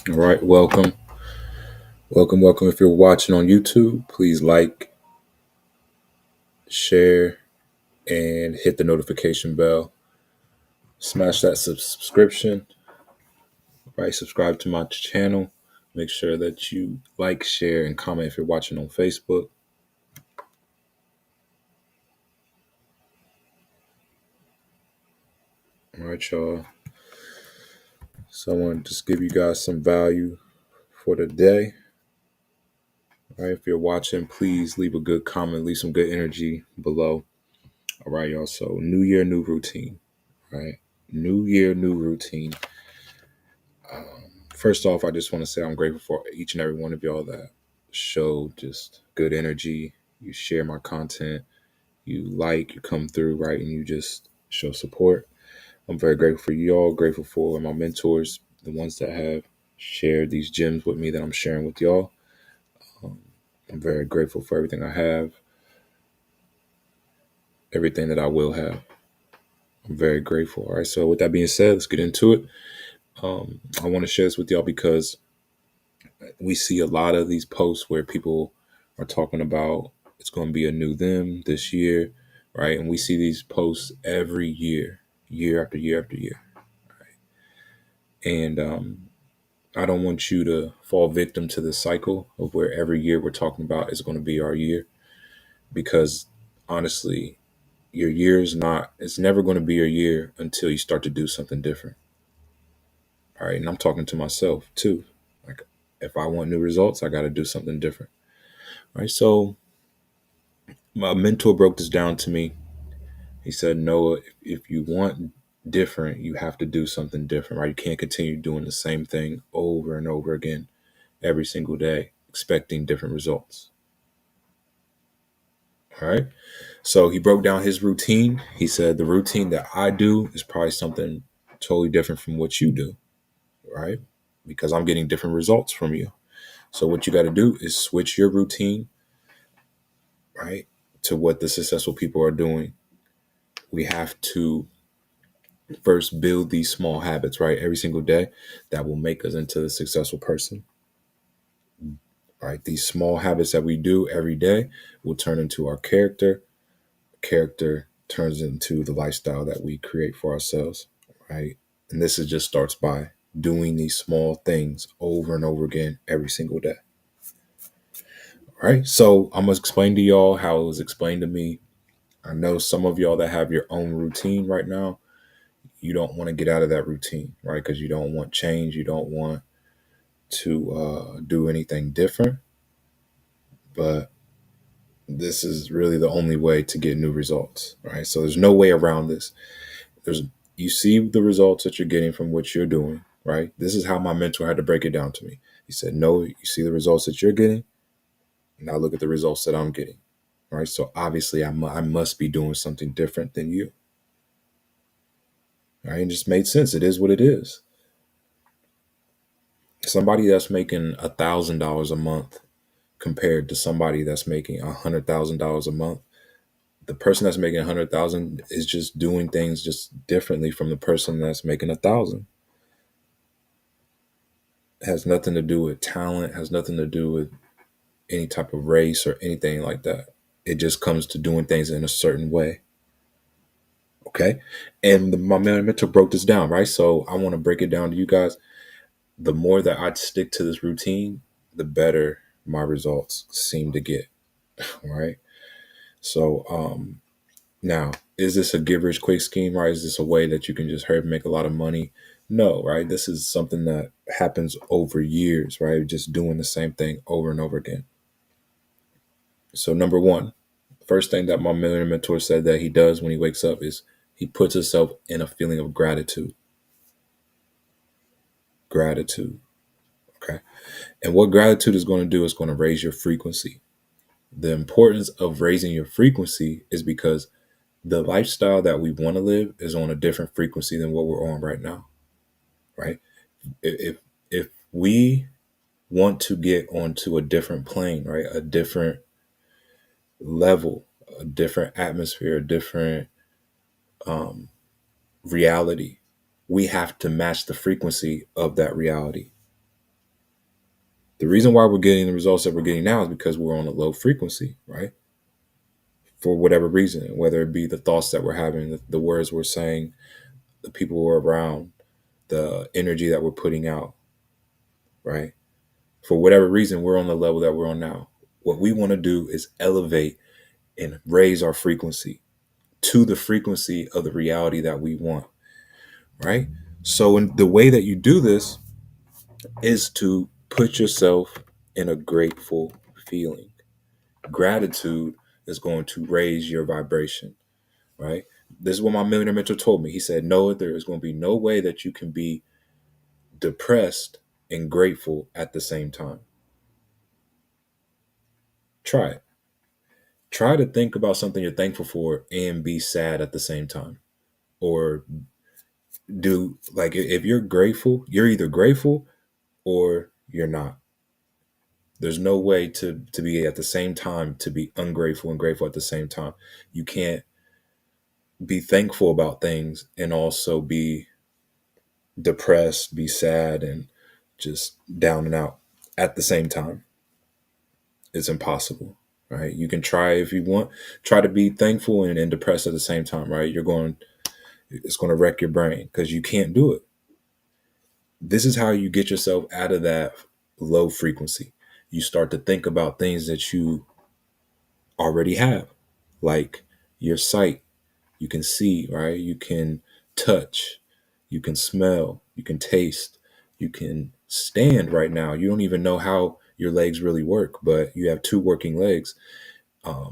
All right, welcome. If you're watching on YouTube, please like, share, and hit the notification bell. Smash that subscription, right? Subscribe to my channel. Make sure that you like, share, and comment if you're watching on Facebook. All right, y'all. So I want to just give you guys some value for the day. All right, if you're watching, please leave a good comment, leave some good energy below. All right, y'all. So new year, new routine. Right, new year, new routine. First off, I just want to say I'm grateful for each and every one of y'all that show just good energy. You share my content, you come through, right? And you just show support. I'm very grateful for you all, grateful for my mentors, the ones that have shared these gems with me that I'm sharing with y'all. Um, I'm very grateful for everything I have, everything that I will have. I'm very grateful. All right. So, with that being said, let's get into it. I want to share this with y'all because we see a lot of these posts where people are talking about it's going to be a new them this year, right? And we see these posts every year, year after year after year. And I don't want you to fall victim to the cycle of where every year we're talking about is going to be our year, because honestly, your year is not, it's never going to be your year until you start to do something different. All right. And I'm talking to myself too. Like, if I want new results, I got to do something different. All right. So, my mentor broke this down to me. He said, Noah, if you want different, you have to do something different, right? You can't continue doing the same thing over and over again every single day, expecting different results. All right. So he broke down his routine. He said, the routine that I do is probably something totally different from what you do, right? Because I'm getting different results from you. So what you got to do is switch your routine, right, to what the successful people are doing. We have to first build these small habits, right, every single day that will make us into a successful person, right? These small habits that we do every day will turn into our character. Character turns into the lifestyle that we create for ourselves, right? And this is just starts by doing these small things over and over again every single day. All right. So I'm gonna explain to y'all how it was explained to me. I know some of y'all that have your own routine right now, you don't want to get out of that routine, right? Because you don't want change, you don't want to do anything different. But this is really the only way to get new results, right? So there's no way around this. There's You see the results that you're getting from what you're doing, right? This is how my mentor had to break it down to me. He said, "No, you see the results that you're getting. Now look at the results that I'm getting." Right? So obviously, I must be doing something different than you. Right? It just made sense. It is what it is. Somebody that's making $1,000 a month compared to somebody that's making $100,000 a month, the person that's making 100,000 is just doing things just differently from the person that's making 1,000. It has nothing to do with talent, has nothing to do with any type of race or anything like that. It just comes to doing things in a certain way. Okay. And my mentor broke this down, right? So I want to break it down to you guys. The more that I stick to this routine, the better my results seem to get. Right. So now, is this a give rich quick scheme, right? Is this a way that you can just hurry up and make a lot of money? No, right? This is something that happens over years, right? Just doing the same thing over and over again. So number one, first thing that my millionaire mentor said that he does when he wakes up is he puts himself in a feeling of gratitude. Gratitude. Okay. And what gratitude is going to do is going to raise your frequency. The importance of raising your frequency is because the lifestyle that we want to live is on a different frequency than what we're on right now. Right. If we want to get onto a different plane, right, a different level, a different atmosphere, a different um, reality, we have to match the frequency of that reality. The reason why we're getting the results that we're getting now is because we're on a low frequency, right? For whatever reason, whether it be the thoughts that we're having, the words we're saying, the people we're around, the energy that we're putting out, right? For whatever reason, we're on the level that we're on now. What we want to do is elevate and raise our frequency to the frequency of the reality that we want, right? So, in the way that you do this is to put yourself in a grateful feeling. Gratitude is going to raise your vibration, right? This is what my millionaire mentor told me. He said, Noah, there is going to be no way that you can be depressed and grateful at the same time. Try it. Try to think about something you're thankful for and be sad at the same time. Or do, like, if you're grateful, you're either grateful or you're not. There's no way to be at the same time, to be ungrateful and grateful at the same time. You can't be thankful about things and also be depressed, be sad, and just down and out at the same time. It's impossible, right? You can try if you want, try to be thankful and depressed at the same time, right? It's going to wreck your brain because you can't do it. This is how you get yourself out of that low frequency. You start to think about things that you already have, like your sight. You can see, right? You can touch, you can smell, you can taste, you can stand right now. You don't even know how your legs really work, but you have two working legs.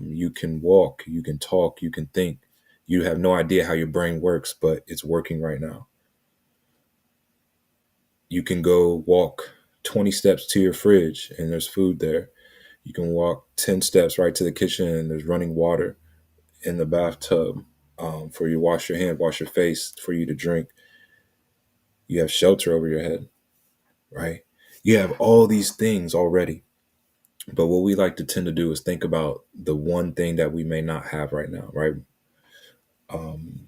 You can walk, you can talk, you can think. You have no idea how your brain works, but it's working right now. You can go walk 20 steps to your fridge and there's food there. You can walk 10 steps right to the kitchen and there's running water in the bathtub, for you to wash your hand, wash your face, for you to drink. You have shelter over your head, right? You have all these things already. But what we like to tend to do is think about the one thing that we may not have right now, right? Um,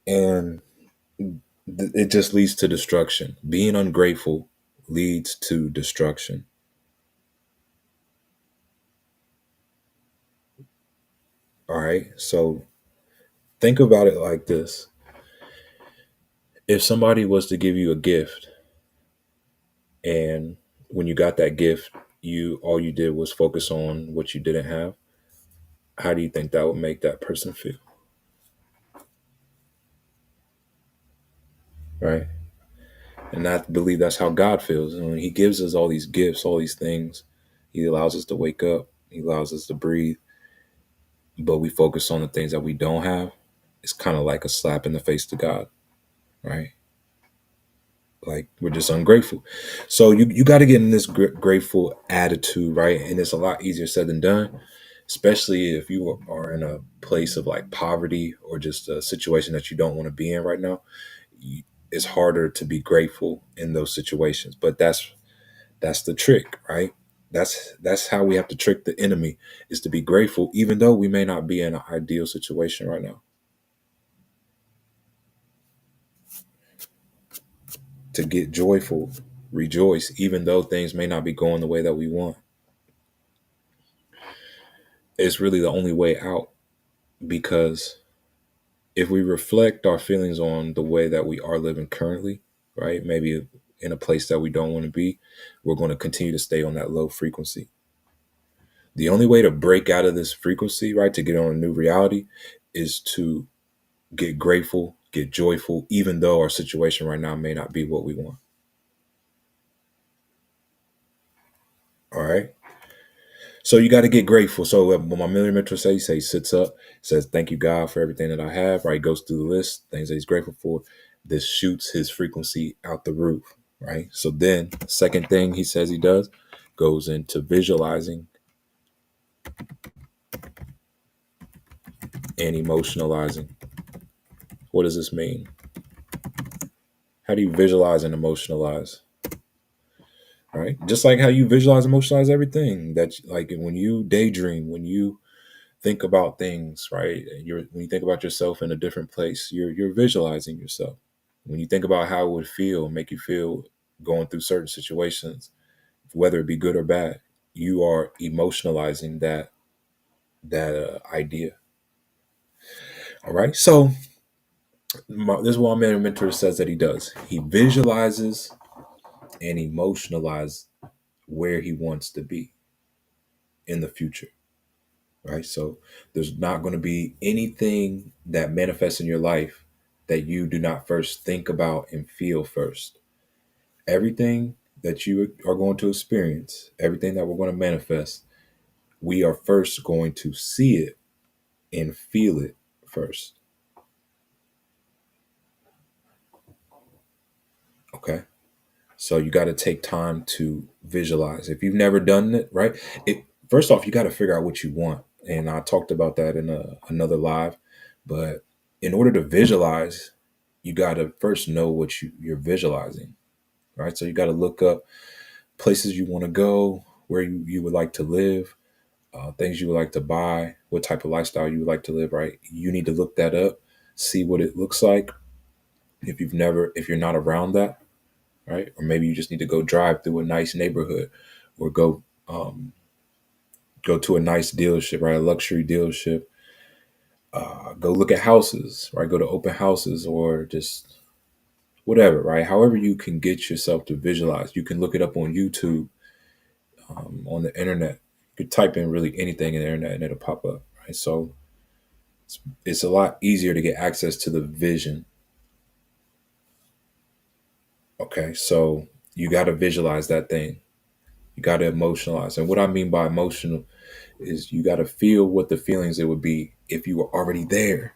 and it just leads to destruction. Being ungrateful leads to destruction. All right. So think about it like this. If somebody was to give you a gift, and when you got that gift, you all you did was focus on what you didn't have, how do you think that would make that person feel? Right. And I believe that's how God feels. And when He gives us all these gifts, all these things, He allows us to wake up, He allows us to breathe, but we focus on the things that we don't have. It's kind of like a slap in the face to God, right? Like we're just ungrateful. So you got to get in this grateful attitude, right? And it's a lot easier said than done, especially if you are in a place of like poverty or just a situation that you don't want to be in right now. It's harder to be grateful in those situations, but that's the trick, right? That's how we have to trick the enemy, is to be grateful even though we may not be in an ideal situation right now. To get joyful, rejoice even though things may not be going the way that we want. It's really the only way out, because if we reflect our feelings on the way that we are living currently, right? Maybe in a place that we don't want to be, we're going to continue to stay on that low frequency. The only way to break out of this frequency, right, to get on a new reality, is to get grateful, get joyful, even though our situation right now may not be what we want. All right. So you got to get grateful. So what my millionaire mentor says, he says, he sits up, says, "Thank you, God, for everything that I have." Right. He goes through the list, things that he's grateful for. This shoots his frequency out the roof. Right. So then, second thing he says he does goes into visualizing and emotionalizing. What does this mean? How do you visualize and emotionalize? Right. Just like how you visualize, emotionalize everything. That, like, when you daydream, when you think about things, right? When you think about yourself in a different place, you're visualizing yourself. When you think about how it would feel, make you feel going through certain situations, whether it be good or bad. You are emotionalizing that idea. All right. So this is what my mentor says that he does. He visualizes and emotionalizes where he wants to be in the future. Right. So there's not going to be anything that manifests in your life that you do not first think about and feel first. Everything that you are going to experience, everything that we're going to manifest, we are first going to see it and feel it first. Okay. So you got to take time to visualize. If you've never done it, right? It first off, you got to figure out what you want. And I talked about that in another live. But in order to visualize, you got to first know what you're visualizing, right? So you got to look up places you want to go, where you would like to live, things you would like to buy, what type of lifestyle you would like to live, right? You need to look that up, see what it looks like. If you're not around that, right? Or maybe you just need to go drive through a nice neighborhood or go to a nice dealership, right? A luxury dealership. Go look at houses, right? Go to open houses or just whatever, right? However you can get yourself to visualize. You can look it up on YouTube, on the internet. You could type in really anything in the internet and it'll pop up, right? So it's a lot easier to get access to the vision. Okay, so you got to visualize that thing. You got to emotionalize. And what I mean by emotional is you got to feel what the feelings it would be if you were already there,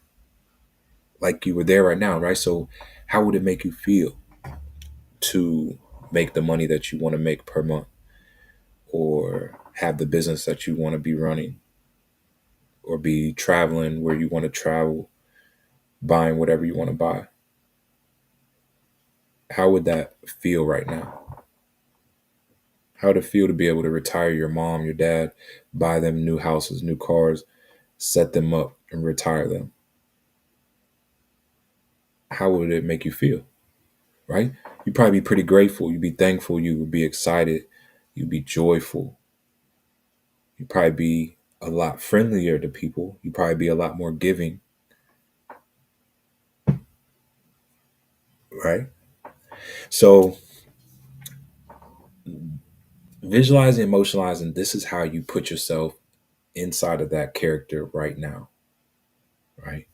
like you were there right now, right? So, how would it make you feel to make the money that you want to make per month or have the business that you want to be running or be traveling where you want to travel, buying whatever you want to buy? How would that feel right now? How would it feel to be able to retire your mom, your dad, buy them new houses, new cars, set them up and retire them? How would it make you feel? Right? You'd probably be pretty grateful. You'd be thankful. You would be excited. You'd be joyful. You'd probably be a lot friendlier to people. You'd probably be a lot more giving. Right? So visualizing, emotionalizing, this is how you put yourself inside of that character right now. Right?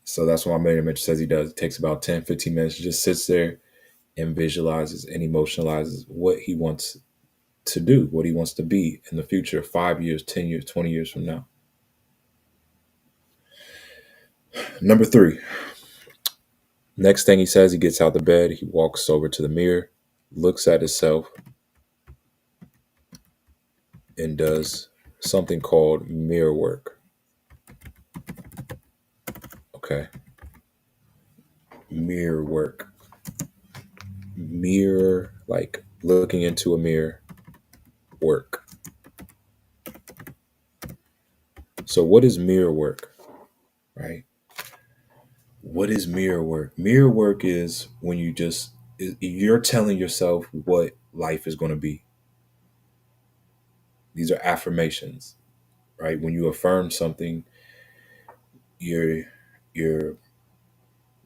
So that's what my mentor Mitch says he does. It takes about 10, 15 minutes. He just sits there and visualizes and emotionalizes what he wants to do, what he wants to be in the future, 5 years, 10 years, 20 years from now. Number three, next thing he says, he gets out the bed, he walks over to the mirror, looks at himself, and does something called mirror work. Okay. Mirror work. Mirror, like looking into a mirror, work. So, what is mirror work? Right? What is mirror work? Mirror work is when you're telling yourself what life is going to be. These are affirmations, right? When you affirm something, you're you're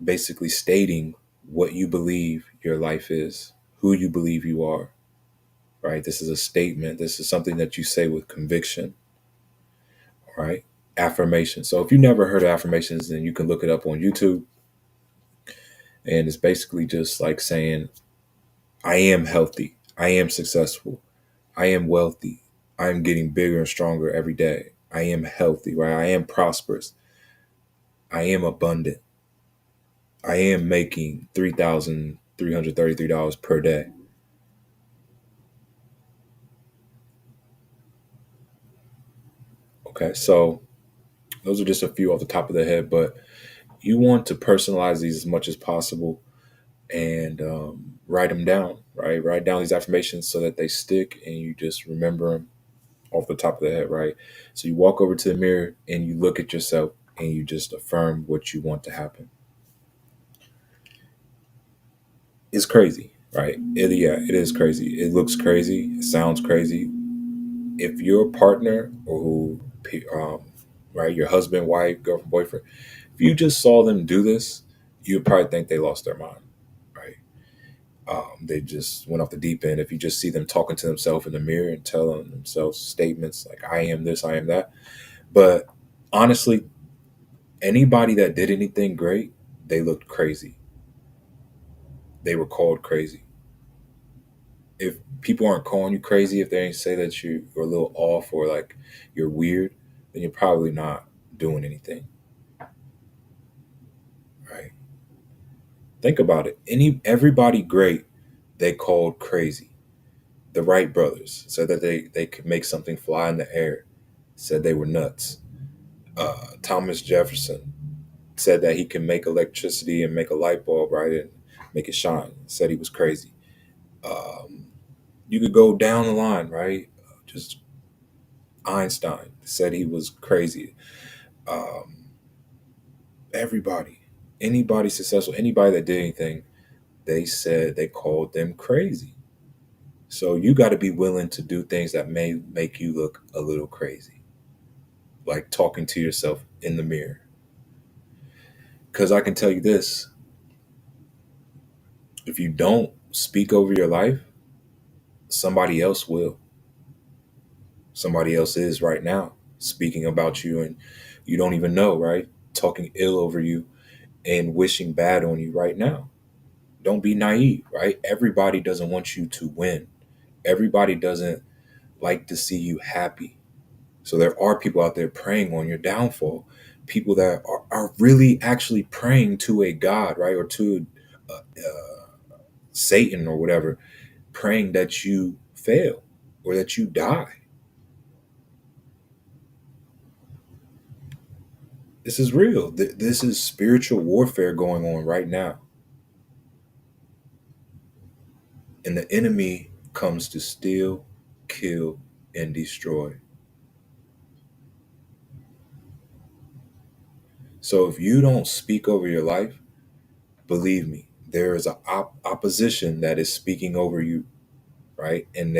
basically stating what you believe your life is, who you believe you are, right? This is a statement. This is something that you say with conviction, right? Affirmation. So if you never heard of affirmations, then you can look it up on YouTube. And it's basically just like saying, I am healthy. I am successful. I am wealthy. I am getting bigger and stronger every day. I am healthy, right? I am prosperous. I am abundant. I am making $3,333 per day. Okay, so those are just a few off the top of the head, but you want to personalize these as much as possible and write them down, right? Write down these affirmations so that they stick and you just remember them off the top of the head, right? So you walk over to the mirror and you look at yourself and you just affirm what you want to happen. It's crazy, right? Yeah, it is crazy. It looks crazy. It sounds crazy. If your partner or right, your husband, wife, girlfriend, boyfriend, if you just saw them do this, you'd probably think they lost their mind, right? They just went off the deep end. If you just see them talking to themselves in the mirror and telling themselves statements like, I am this, I am that. But honestly, anybody that did anything great, they looked crazy. They were called crazy. If people aren't calling you crazy, if they ain't say that you're a little off or like you're weird, then you're probably not doing anything, right? Think about it. Everybody great, they called crazy. The Wright brothers said that they could make something fly in the air. Said they were nuts. Thomas Jefferson said that he can make electricity and make a light bulb, right, and make it shine. Said he was crazy. Um, you could go down the line, right? Just Einstein said he was crazy. Um, everybody, anybody successful, anybody that did anything, they said they called them crazy. So you got to be willing to do things that may make you look a little crazy, like talking to yourself in the mirror. Because I can tell you this, if you don't speak over your life, somebody else will. Somebody else is right now speaking about you and you don't even know, right? Talking ill over you and wishing bad on you right now. Don't be naive, right? Everybody doesn't want you to win. Everybody doesn't like to see you happy. So there are people out there praying on your downfall. People that are really actually praying to a God, right? Or to Satan or whatever, praying that you fail or that you die. This is real. This is spiritual warfare going on right now. And the enemy comes to steal, kill, and destroy. So if you don't speak over your life, believe me, there is an opposition that is speaking over you, right? And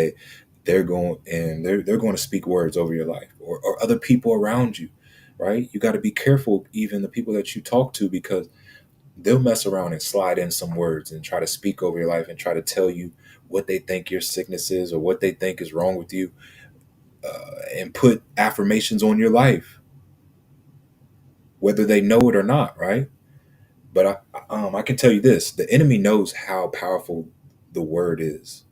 they're going to speak words over your life or other people around you, right? You got to be careful, even the people that you talk to, because they'll mess around and slide in some words and try to speak over your life and try to tell you what they think your sickness is or what they think is wrong with you, and put affirmations on your life, whether they know it or not, right? But I can tell you this: the enemy knows how powerful the word is.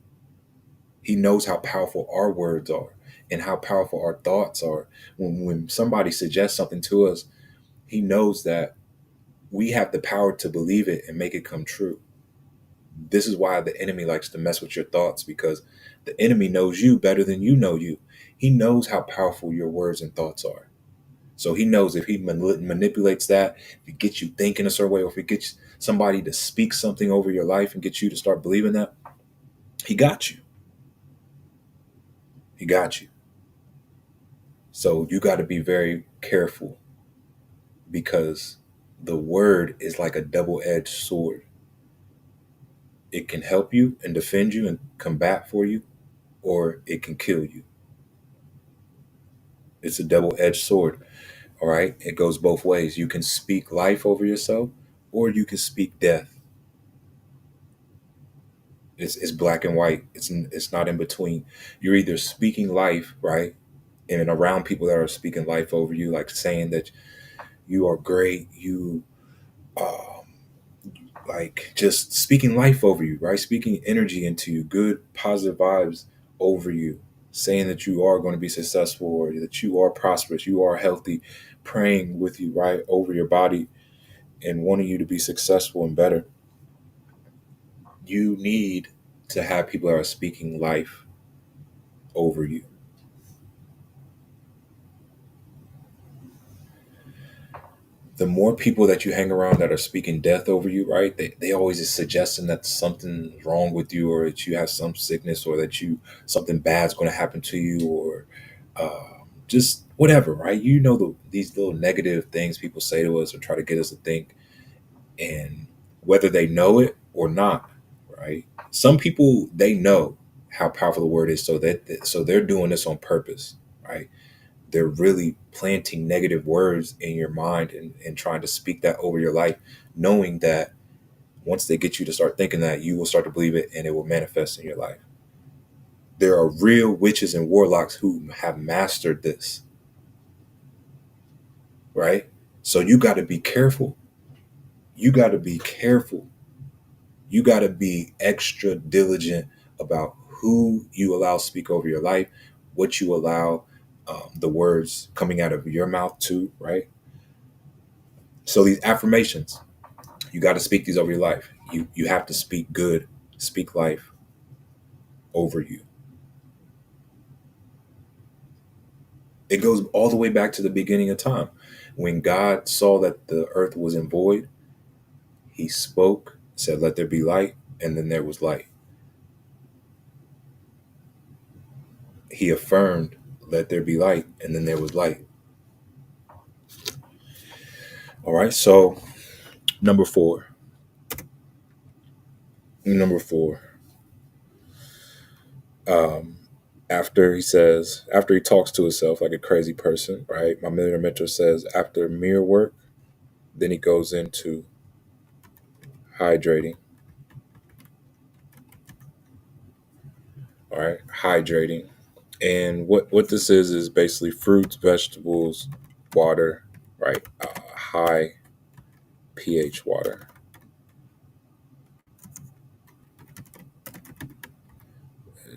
He knows how powerful our words are and how powerful our thoughts are. When somebody suggests something to us, he knows that we have the power to believe it and make it come true. This is why the enemy likes to mess with your thoughts, because the enemy knows you better than you know you. He knows how powerful your words and thoughts are. So he knows if he manipulates that, if he gets you thinking a certain way, or if he gets somebody to speak something over your life and get you to start believing that, he got you. He got you. So you got to be very careful, because the word is like a double-edged sword. It can help you and defend you and combat for you, or it can kill you. It's a double-edged sword. All right. It goes both ways. You can speak life over yourself, or you can speak death. It's black and white. It's not in between. You're either speaking life, right? And around people that are speaking life over you, like saying that you are great, um, like just speaking life over you, right? Speaking energy into you, good, positive vibes over you, saying that you are going to be successful or that you are prosperous, you are healthy, praying with you, right, over your body and wanting you to be successful and better. You need to have people that are speaking life over you. The more people that you hang around that are speaking death over you, right? They always is suggesting that something's wrong with you, or that you have some sickness, or that you something bad's going to happen to you, or just whatever, right? You know these little negative things people say to us or try to get us to think, and whether they know it or not, right? Some people, they know how powerful the word is, so they're doing this on purpose, right? They're really planting negative words in your mind and trying to speak that over your life, knowing that once they get you to start thinking that, you will start to believe it and it will manifest in your life. There are real witches and warlocks who have mastered this, right? So you got to be careful. You got to be careful. You got to be extra diligent about who you allow speak over your life, what you allow the words coming out of your mouth to, right? So these affirmations, you got to speak these over your life. You have to speak good, speak life over you. It goes all the way back to the beginning of time. When God saw that the earth was in void, he spoke, said, "Let there be light," and then there was light. He affirmed, "Let there be light," and then there was light. All right, so number four. Number four. Um, after he talks to himself like a crazy person, right? My millionaire mentor says, after mirror work, then he goes into hydrating. All right, hydrating. And what this is basically fruits, vegetables, water, right? High pH water.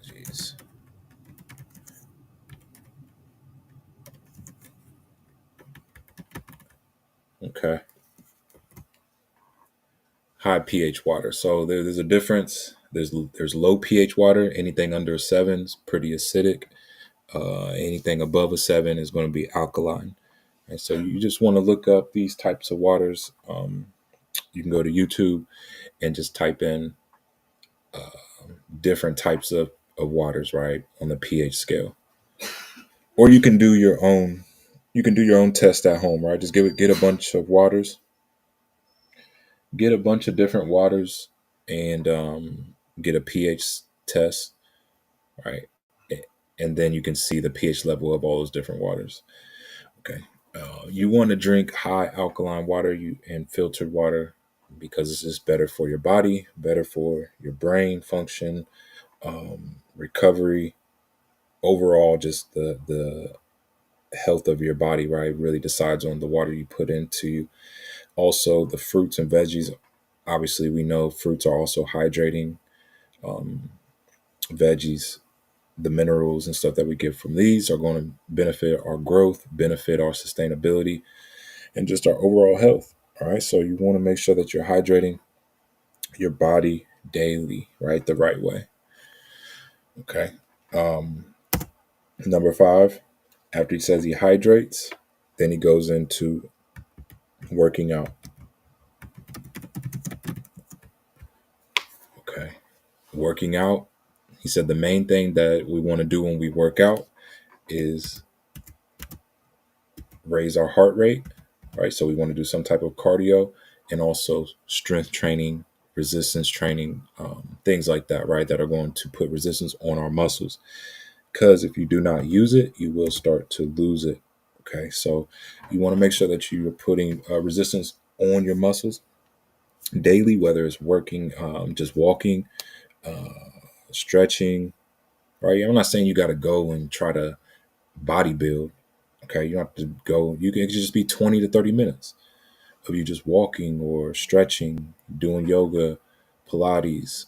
Jeez. Okay. High pH water. So there's a difference. There's low pH water. Anything under a 7 is pretty acidic. Anything above a 7 is going to be alkaline. And so you just want to look up these types of waters. You can go to YouTube and just type in different types of waters, right, on the pH scale. Or you can do your own. You can do your own test at home, right? Just get a bunch of waters, get a bunch of different waters, and get a pH test, right? And then you can see the pH level of all those different waters. Okay. You want to drink high alkaline water and filtered water because it's just better for your body, better for your brain function, recovery, overall, just the health of your body, right? Really decides on the water you put into you. Also, the fruits and veggies. Obviously, we know fruits are also hydrating. Um, Veggies, the minerals and stuff that we get from these are going to benefit our growth, benefit our sustainability, and just our overall health. All right. So you want to make sure that you're hydrating your body daily, right? The right way. Okay. Um, Number five, after he says he hydrates, then he goes into working out. Okay. Working out. He said the main thing that we want to do when we work out is raise our heart rate, right? So we want to do some type of cardio and also strength training, resistance training, things like that, right? That are going to put resistance on our muscles. Because if you do not use it, you will start to lose it. Okay, so you want to make sure that you are putting resistance on your muscles daily, whether it's working, just walking, uh, stretching, right? I'm not saying you got to go and try to bodybuild. Okay, you don't have to go. You can just be 20 to 30 minutes of you just walking or stretching, doing yoga, Pilates,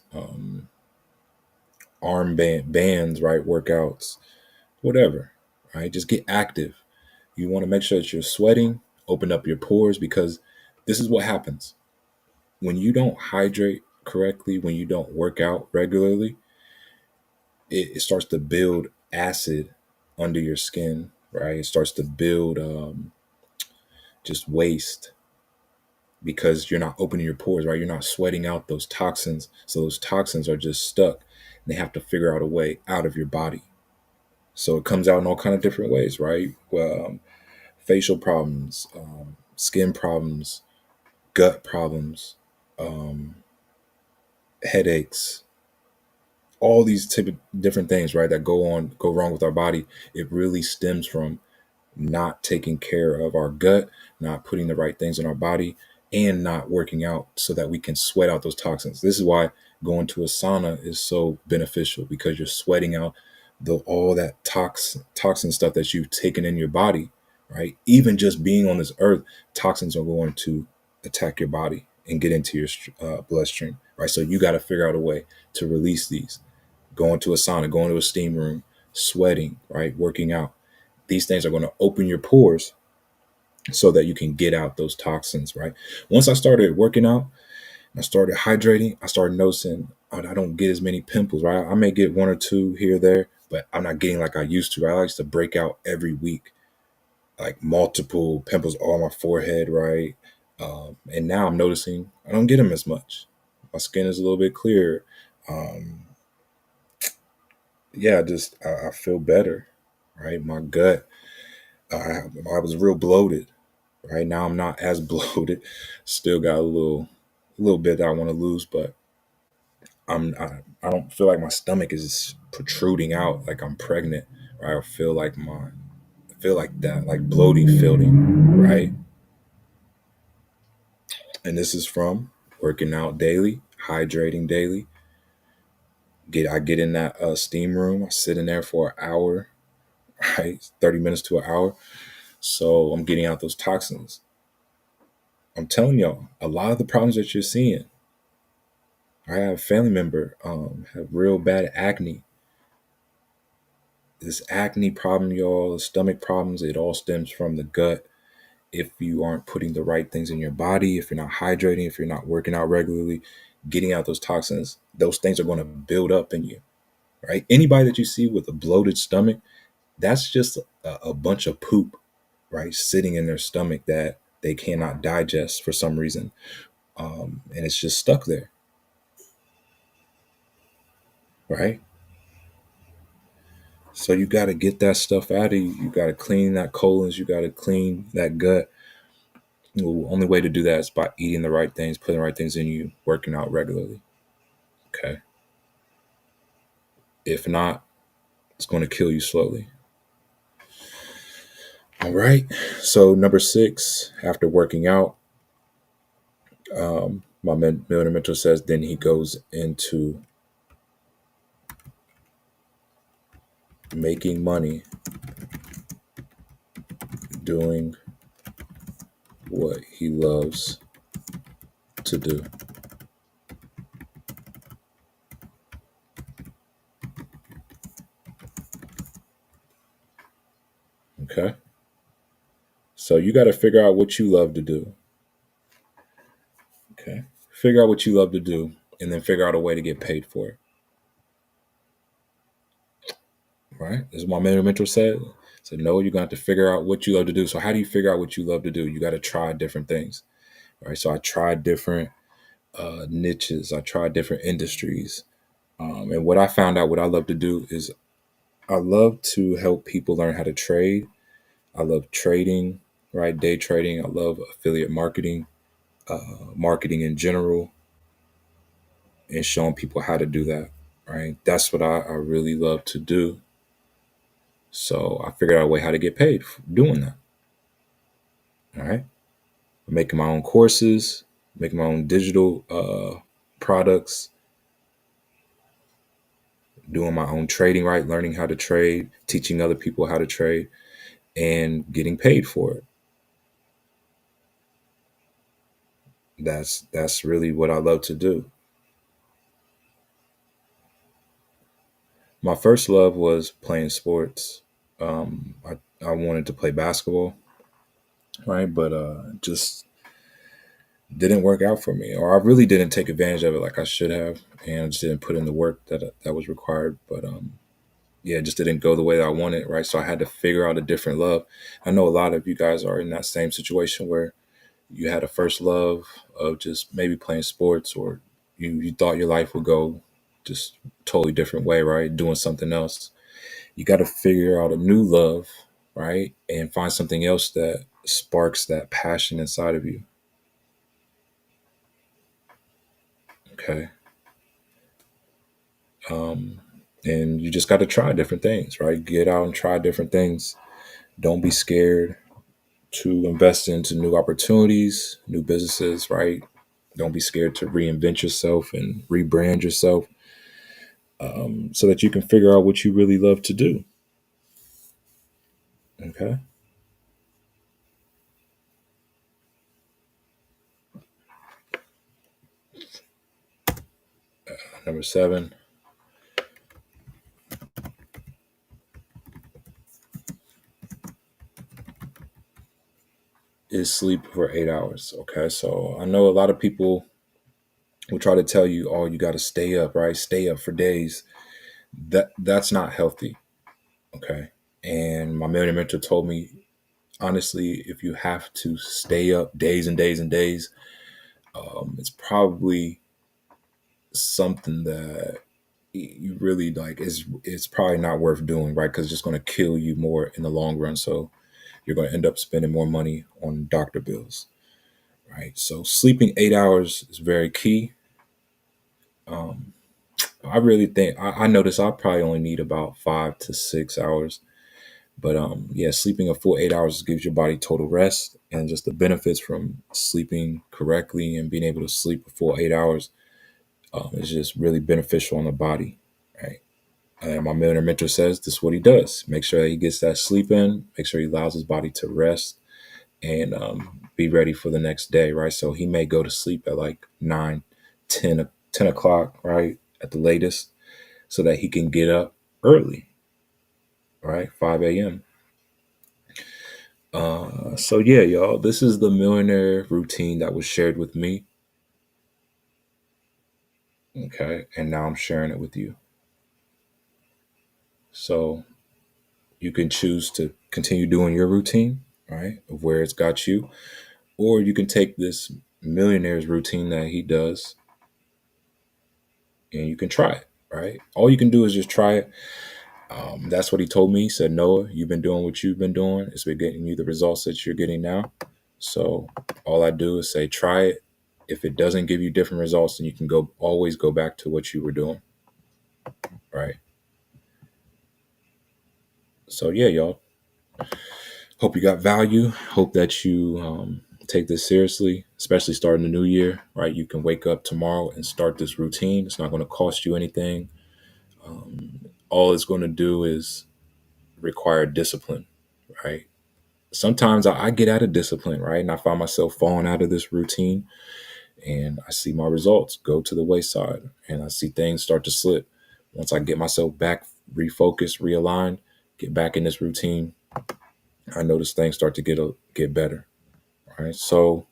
bands, right? Workouts, whatever, right? Just get active. You want to make sure that you're sweating, open up your pores because this is what happens when you don't hydrate correctly, when you don't work out regularly, it starts to build acid under your skin, right? It starts to build just waste because you're not opening your pores, right? You're not sweating out those toxins. So those toxins are just stuck and they have to figure out a way out of your body. So it comes out in all kind of different ways, right? Facial problems, skin problems, gut problems, um, headaches, all these type of different things, right, that go wrong with our body. It really stems from not taking care of our gut, not putting the right things in our body, and not working out so that we can sweat out those toxins. This is why going to a sauna is so beneficial, because you're sweating out all that toxin stuff that you've taken in your body, right? Even just being on this earth, toxins are going to attack your body and get into your bloodstream, right? So you got to figure out a way to release these. Going to a sauna, going to a steam room, sweating, right? Working out. These things are going to open your pores so that you can get out those toxins, right? Once I started working out, I started hydrating, I started noticing I don't get as many pimples, right? I may get one or two here or there, but I'm not getting like I used to. Right? I used to break out every week, like multiple pimples on my forehead, right? And now I'm noticing I don't get them as much. My skin is a little bit clearer. Um, yeah, I feel better, right? My gut, I was real bloated. Right now, I'm not as bloated. Still got a little bit that I want to lose, but I don't feel like my stomach is protruding out like I'm pregnant. Right? I feel like that, like bloating feeling, right? And this is from working out daily, hydrating daily. I get in that steam room. I sit in there for an hour, right? 30 minutes to an hour. So I'm getting out those toxins. I'm telling y'all, a lot of the problems that you're seeing, I have a family member have real bad acne. This acne problem, y'all, the stomach problems, it all stems from the gut. If you aren't putting the right things in your body, if you're not hydrating, if you're not working out regularly, getting out those toxins, those things are going to build up in you, right? Anybody that you see with a bloated stomach, that's just a bunch of poop, right, sitting in their stomach that they cannot digest for some reason, and it's just stuck there, right? So you got to get that stuff out of you. You got to clean that colons. You got to clean that gut. The only way to do that is by eating the right things, putting the right things in you, working out regularly. Okay. If not, it's going to kill you slowly. All right. So number 6, after working out, my millionaire mentor says, then he goes into making money doing what he loves to do. Okay. So you got to figure out what you love to do. Okay. Figure out what you love to do and then figure out a way to get paid for it. Right? As my mentor said, no, you're going to have to figure out what you love to do. So how do you figure out what you love to do? You got to try different things. Right? So I tried different niches. I tried different industries. And what I found out, what I love to do is I love to help people learn how to trade. I love trading, right? Day trading. I love affiliate marketing, marketing in general, and showing people how to do that. Right? That's what I really love to do. So I figured out a way how to get paid for doing that. All right. Making my own courses, making my own digital products, doing my own trading, right? Learning how to trade, teaching other people how to trade, and getting paid for it. That's really what I love to do. My first love was playing sports. I wanted to play basketball, right? But just didn't work out for me, or I really didn't take advantage of it like I should have, and I just didn't put in the work that was required. But yeah, it just didn't go the way that I wanted, right? So I had to figure out a different love. I know a lot of you guys are in that same situation where you had a first love of just maybe playing sports, or you thought your life would go just totally different way, right? Doing something else. You got to figure out a new love, right? And find something else that sparks that passion inside of you. Okay. Um, and you just got to try different things, right? Get out and try different things. Don't be scared to invest into new opportunities, new businesses, right? Don't be scared to reinvent yourself and rebrand yourself, so that you can figure out what you really love to do. Okay. Number 7 is sleep for 8 hours. Okay. So I know a lot of people will try to tell you, oh, you got to stay up, right? Stay up for days. That's not healthy. Okay. And my millionaire mentor told me, honestly, if you have to stay up days and days and days, it's probably something that you really like is it's probably not worth doing, right? Because it's just going to kill you more in the long run. So you're going to end up spending more money on doctor bills, right? So sleeping 8 hours is very key. um, I really think I notice I probably only need about 5 to 6 hours. But yeah, sleeping a full 8 hours gives your body total rest, and just the benefits from sleeping correctly and being able to sleep a full 8 hours is just really beneficial on the body, right? And my millionaire mentor says this is what he does: make sure that he gets that sleep in, make sure he allows his body to rest and be ready for the next day, right? So he may go to sleep at like 9, 10 o'clock, right, at the latest, so that he can get up early, right, 5 a.m. So yeah, y'all, this is the millionaire routine that was shared with me. Okay. And now I'm sharing it with you. So you can choose to continue doing your routine, right, of where it's got you, or you can take this millionaire's routine that he does and you can try it, right? All you can do is just try it. That's what he told me. He said, Noah, you've been doing what you've been doing. It's been getting you the results that you're getting now. So all I do is say, try it. If it doesn't give you different results, then you can always go back to what you were doing. Right. So yeah, y'all. Hope you got value. Hope that you take this seriously, especially starting the new year. Right. You can wake up tomorrow and start this routine. It's not going to cost you anything. All it's going to do is require discipline. Right. Sometimes I get out of discipline, right? And I find myself falling out of this routine, and I see my results go to the wayside, and I see things start to slip. Once I get myself back refocused, realigned, get back in this routine, I notice things start to get better. Right. So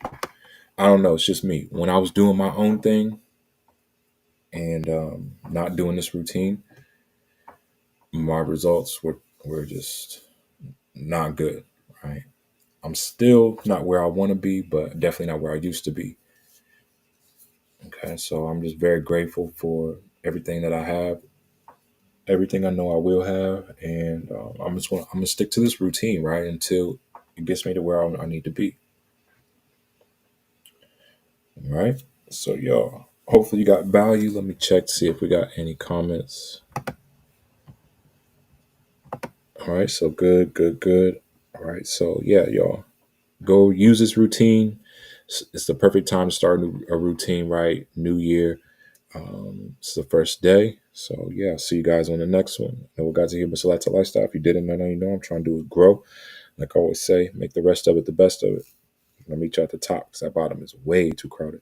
I don't know. It's just me. When I was doing my own thing and not doing this routine, my results were just not good. Right. I'm still not where I want to be, but definitely not where I used to be. Okay. So I'm just very grateful for everything that I have, everything I know I will have, and I'm gonna stick to this routine, right, until it gets me to where I need to be. All right. So y'all, hopefully you got value. Let me check to see if we got any comments. All right. So good, good, good. All right. So yeah, y'all, go use this routine. It's the perfect time to start a routine, right? New year. It's the first day. So yeah, I'll see you guys on the next one. And we got to hear Mr. Latta Lifestyle. If you didn't know, now you know. I'm trying to do is grow. Like I always say, make the rest of it the best of it. I'm gonna meet you at the top because that bottom is way too crowded.